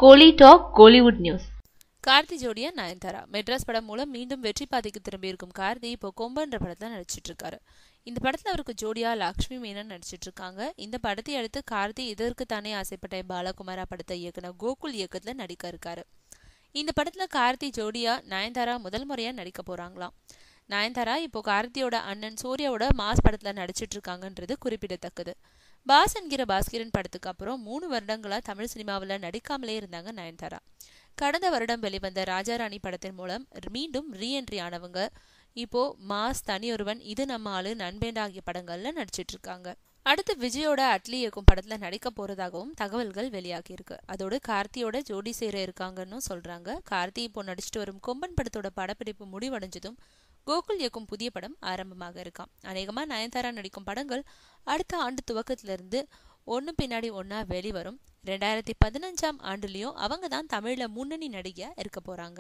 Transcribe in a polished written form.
கோலி talk Kollywood news. Karthi ஜோடியா நயன்தாரா. மெட்ராஸ் படம் மூலம் மீண்டும் வெற்றி பாதைக்கு திரும்பியிருக்கும் கார்த்தி இப்போ கொம்பன்ற படத்துல நடிச்சிட்டு இருக்காரு. இந்த படத்துல அவருக்கு ஜோடியா லக்ஷ்மி மேனன் நடிச்சிட்டு இருக்காங்க. இந்த படத்தை அடுத்து கார்த்தி இதற்கு தானே ஆசைப்பட்ட பாலகுமாரா படத்தை இயக்குனர் கோகுல் இயக்கத்துல நடிக்க இருக்காரு. இந்த படத்துல கார்த்தி ஜோடியா நயன்தாரா முதல் முறையா நடிக்க போறாங்களாம். நயன்தாரா இப்போ கார்த்தியோட அண்ணன் சூர்யாவோட மாஸ் படத்துல நடிச்சிட்டு இருக்காங்கன்றது குறிப்பிடத்தக்கது. பாஸ் என்கிற பாஸ்கரன் படத்துக்கு அப்புறம் 3 வருடங்களா தமிழ் சினிமாவில் நடிக்காமலே இருந்தாங்க நயன்தாரா. கடந்த வருடம் வெளிவந்த ராஜாராணி படத்தின் மூலம் மீண்டும் ரீஎன்ட்ரி ஆனவங்க இப்போ மாஸ், தனியொருவன், இது நம்ம ஆளு, நண்பேண்டா ஆகிய படங்கள்ல நடிச்சிட்டு இருக்காங்க. அடுத்து விஜயோட அட்லி இயக்கும் படத்துல நடிக்க போறதாகவும் தகவல்கள் வெளியாகி இருக்கு. அதோடு கார்த்தியோட ஜோடி சேர இருக்காங்கன்னு சொல்றாங்க. கார்த்தி இப்போ நடிச்சிட்டு வரும் கொம்பன் படத்தோட படப்பிடிப்பு முடிவடைஞ்சதும் கோகுல் இயக்கும் புதிய படம் ஆரம்பமாக இருக்காம். அநேகமா நயன்தாரா நடிக்கும் படங்கள் அடுத்த ஆண்டு துவக்கத்திலிருந்து ஒன்னு பின்னாடி ஒன்னா வெளிவரும். 2015 ஆண்டுலயும் அவங்க தான் தமிழ்ல முன்னணி நடிகையா இருக்க போறாங்க.